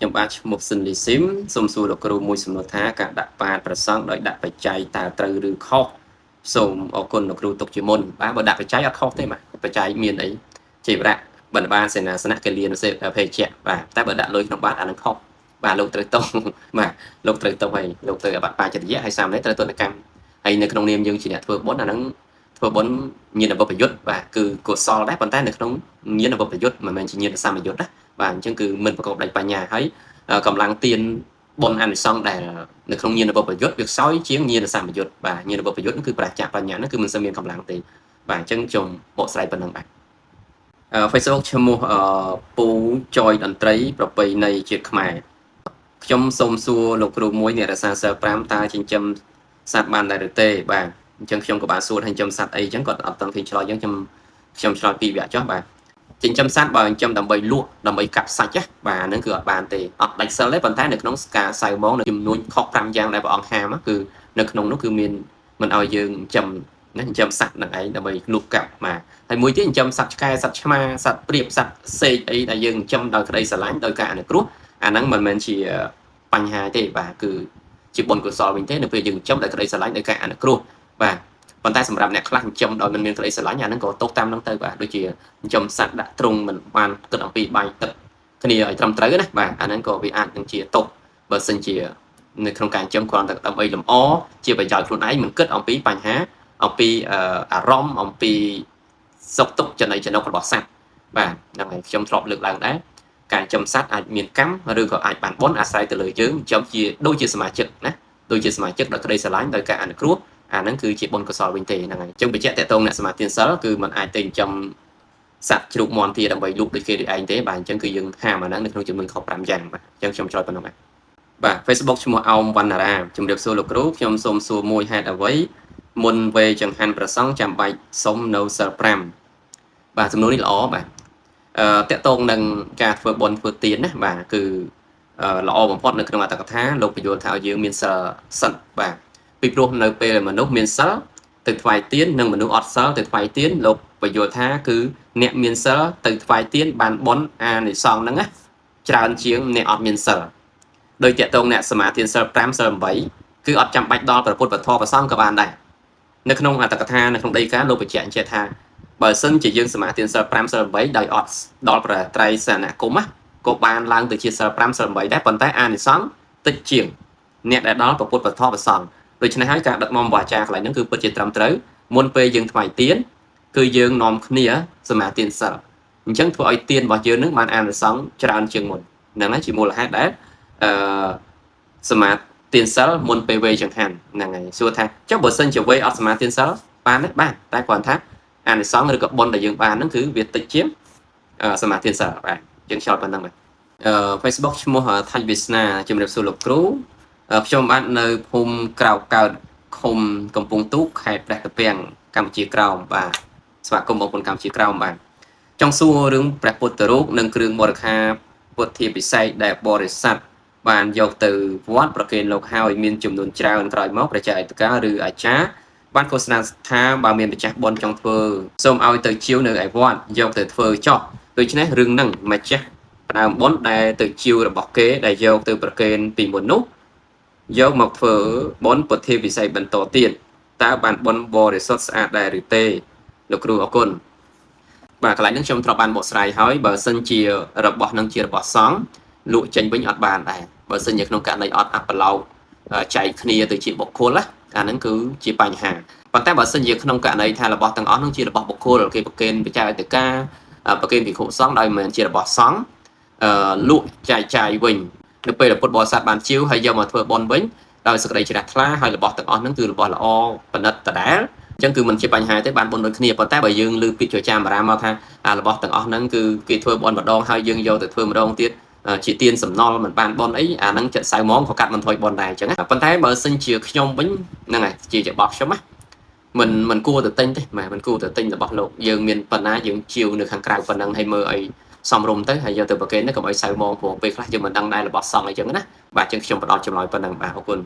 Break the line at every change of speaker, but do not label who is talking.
ខ្ញុំបាទឈ្មោះស៊ិនលីស៊ីមសូមសួរលោកគ្រូមួយសំណួរថាការដាក់ប៉ាតប្រសង់ដោយដាក់បច្ច័យតើត្រូវឬខុសសូមអរគុណលោកគ្រូទុកជាមុនបាទបើដាក់បច្ច័យអត់ខុសទេបាទបច្ច័យមានអីជាប្រាក់បណ្ឌបាតសេនាសនៈកលៀនសេភេជ្ជៈបាទតែបើដាក់លុយក្នុងបាតអានឹងខុសបាទលោកត្រូវតោបាទលោកត្រូវតោហើយលោកត្រូវអបបាចិត្តយៈហើយសាមណេរត្រូវទនកម្មហើយនៅក្នុងនាមយើងជាអ្នកធ្វើបុណ្យអានឹងធ្វើបុណ្យញាណបប្រយុទ្ធបាទគឺកុសលដែរប៉ុន្តែនៅក្នុងញាណបប្រយុទ្ធមិនមែនជាញាណសមយុទ្ធណាបាទអញ្ចឹងគឺមិនប្រកបដោយបញ្ញាហើយកម្លាំងទៀនបុណ្យអានិសង្សដែលនៅក្នុងញាណបប្រយុទ្ធវាខ្សោយជាងញាណសមយុទ្ធបាទញាណបប្រយុទ្ធគឺប្រជាបញ្ញាគឺមិនសូវមានកម្លាំងទេបាទអញ្ចឹងខ្ញុំបកស្រាយប៉ុណ្្នឹងបាទFacebook ឈ្មោះពូចយតន្ត្រីប្រពៃណីជាតិខ្មែរខ្ញុំសូមសួរលោកគ្រូមួយអ្នករសាសិល5តើចិញ្ចឹមសត្វបានដែរឬទេបាទអញ្ចឹងខ្ញុំក៏បានសួរថាចិញ្ចឹមសត្វអីអញ្ចឹងគាត់អត់ទាន់ឃើញឆ្លើយអញ្ចឹងខ្ញុំឆ្លើយពីរវគ្គចុះបាទចិញ្ចឹមសត្វបើចិញ្ចឹមដើម្បីលក់ដើម្បីកាប់សាច់បាទហ្នឹងគឺអត់បានទេអត់ដាច់សិលទេប៉ុន្តែនៅក្នុងការសៅហ្មងនៅចំនួនខុស5យ៉ាងដែលព្រះអង្គហាមគឺនៅក្នុងនោះគឺមានមិនឲ្យយើងចិញ្ចឹមសត្វនឹងឯងដើម្បីលក់កាប់បាទហើយមួយទៀតចិញ្ចឹមសត្វឆ្កែសត្វឆ្មាសត្វព្រាបសត្វសេកអីដែលយើងចិញ្ចឹមដោយក្តីស្រឡាញ់ដោយការអនុគ្រោះអាហ្នឹងមិនមែនជាបញ្ហាទេបាទគឺជាបុណ្យកុសលវិញទេនៅពេលយើងចិញ្ចឹមដោយក្តីស្រឡាញ់ដោយការអនុគ្រោះបាទប៉ុន្តែសម្រាប់អ្នកខ្លះចិញ្ចឹមដោយមិនមានក្តីស្រឡាញ់អាហ្នឹងក៏ទោសតាមហ្នឹងទៅបាទដូចជាចិញ្ចឹមសត្វដាក់ទ្រុងមិនបានគិតអំពីបាយទឹកគ្នាឲ្យត្រឹមត្រូវណាបាទអាហ្នឹងក៏វាអាចនឹងជាទោសបើសិនជានៅក្នុងការចិញ្ចឹមគ្រាន់តែដើម្បីលម្អជាប្រយោជន៍ខ្លួនឯងមិនគិតអំពីបញ្ហាអំពីអារម្មណ៍អំពីសុខទុក្ខចំណៃចំណុករបស់សត្វបាទហ្នឹងហើយខ្ញុំធ្លាប់លើកឡើងដែរការចិញ្ចឹមសត្វអាចមានកម្មឬក៏អាចបានបុណ្យអាស្រ័យទៅលើយើងចិញ្ចឹមជាដូចជាសមាជិកណាដូចជាសមាជិកដោយក្តីស្រឡាញ់ដោយការអនុគ្រោះអាហ្នឹងគឺជាបុណ្យកុសលវិញទេហ្នឹងហើយអញ្ចឹងបញ្ជាក់តកតងអ្នកសមាធិសិលគឺมันអាចទៅចិញ្ចឹមសត្វជ្រូកមាន់ទាដើម្បីលូកដូចគេឯងទេបាទអញ្ចឹងគឺយើងហាមអាហ្នឹងនៅក្នុងចំនួនខុស5យ៉ាងបាទអញ្ចឹងខ្ញុំឆ្លើយប៉ុណ្ណឹងបាទ Facebook ឈ្មោះអោមវណ្ណារាជំរាបសួរលោកគ្រូខ្ញុំសូមសួរមួយហេតុអ្វីមុនវេចង្ហាន់ប្រសង់ចាំបាច់សុំនៅសិល5បាទសំណួរនេះល្អបាទតកតងនឹងការធ្វើបុណ្យធ្វើទានណាបាទគឺល្អបំផុតនៅក្នុងអត្តកថាលោកបញ្យល់ថាឲ្យយើងមានសិលសិនបាទពីព្រោះនៅពេលមនុស្សមានសិលទៅថ្វាយទាននិងមនុស្សអត់សិលទៅថ្វាយទានលោកបញ្យល់ថាគឺអ្នកមានសិលទៅថ្វាយទានបានបុណ្យអានិសង្សហ្នឹងណាច្រើនជាងអ្នកអត់មានសិលដោយតកតងអ្នកសមាធិសិល5សិល8គឺអត់ចាំបាច់ដល់ព្រះពុទ្ធពធព្រះសង្ឃក៏បានដែរនៅក្នុងអត្តកថានៅក្នុងដីកាលោកបញ្ជាក់ថាបើសិនជាយើងសមាធិសិល5សិល8ដោយអត់ដល់ព្រះត្រៃសនគមក៏បានឡើងទៅជាសិល5សិល8ដែរប៉ុន្តែអានិសង្សតិចជាងអ្នកដែលដល់ព្រះពុទ្ធពធព្រះសង្ឃដូច្នេះហើយការដឹកនាំរបស់អាចារ្យកន្លែងហ្នឹងគឺពិតជាត្រឹមត្រូវមុនពេលយើងថ្វាយទានគឺយើងនាំគ្នាសមាធិសិលអញ្ចឹងធ្វើឲ្យទានរបស់យើងនឹងបានអានិសង្សច្រើនជាងមុនហ្នឹងហើយជាមូលហេតុដែលសមាធិសិលមុនពេលវេចង្ហាន់ហ្នឹងហើយសួរថាចុះបើសិនជាវេអត់សមាធិសិលបានទេបានតែគ្រាន់ថាអានិសង្សឬក៏បុណ្យដែលយើងបានហ្នឹងគឺវាតិចជាងសមាធិសិលបាទយើងឆ្លល់ប៉ុណ្ណឹងបាទFacebook ឈ្មោះថៃវាសនាជំរាបសួរលោកគ្រូខ្ញុំបាននៅភូមិក្រៅកើតឃុំកំពង់ទូកខេត្តព្រះតាពាំងកម្ពុជាក្រោមបាទស្វាគមន៍បងប្អូនកម្ពុជាក្រោមបាទចង់សួររឿងព្រះពុទ្ធរូបនិងគ្រឿងបរិក្ខារពុទ្ធាពិសេសដែលបរិស័ទបានយកទៅវត្តប្រគេនលោកហើយមានចំនួនច្រើនក្រោយមកប្រជាអិតកាឬអាចារ្យបានឃោសនាថាបើមានម្ចាស់បុណ្យចង់ធ្វើសូមឲ្យទៅជាវនៅឯវត្តយកទៅធ្វើចោះដូច្នេះរឿងហ្នឹងម្ចាស់ផ្ដើមបុណ្យដែលទៅជាវរបស់គេដែលយកទៅប្រគេនពីមុននោះយកមកធ្វើបុណ្យពុទ្ធាពិសេសបន្តទៀតតើបានបុណ្យបរិសុទ្ធស្អាតដែរឬទេលោកគ្រូអរគុណបាទកន្លែងហ្នឹងខ្ញុំធ្លាប់បានបកស្រាយហើយបើសិនជារបស់នឹងជារបស់សង្ឃលក់ចេញវិញអត់បានដែរបើសិនជាក្នុងករណីអត់អបឡោកចែកគ្នាទៅជាបុគ្គលណាអាហ្នឹងគឺជាបញ្ហាប៉ុន្តែបើសិនជាក្នុងករណីថារបស់ទាំងអស់ហ្នឹងជារបស់បុគ្គលគេប្រគេនបច្ច័យទៅការប្រគេនភិក្ខុសង្ឃដោយមិនជារបស់សង្ឃលក់ចែកចាយវិញនៅពេលពុទ្ធបរិស័ទបានជាវហើយយកមកធ្វើបុណ្យវិញដោយសេចក្តីជ្រះថ្លាហើយរបស់ទាំងអស់ហ្នឹងគឺរបស់ល្អប្រណិតដដែលអញ្ចឹងគឺមិនជាបញ្ហាទេបានបុណ្យដូចគ្នាប៉ុន្តែបើយើងលើពាក្យចចាមបារាមមកថារបស់ទាំងអស់ហ្នឹងគឺគេធ្វើបុណ្យម្ដងហើយយើងយកទៅធ្វើម្ដងទៀតជាទានសំណល់មិនបានបុណ្យអីអាហ្នឹងចិត្តសៅហ្មងក៏កាត់បន្ថយបុណ្យដែរអញ្ចឹងប៉ុន្តែបើសិនជាខ្ញុំវិញហ្នឹងហើយជារបស់ខ្ញុំណាមិនគួរទៅទិញទេមិនគួរទៅទិញរបស់លោកយើងមានបណ្ណាយើងជាវនៅខាងក្រៅប៉ុណ្ណឹងហើយមើលអីសំរុំទៅហើយយកទៅប្រគេនទៅកុំឲ្យសៅហ្មងព្រោះពេលខ្លះយើងមិនដឹងដែររបស់សង្ឃអីចឹងណាបាទអញ្ចឹងខ្ញុំផ្ដល់ចម្លើយប៉ុណ្ណឹងបាទអរគុណ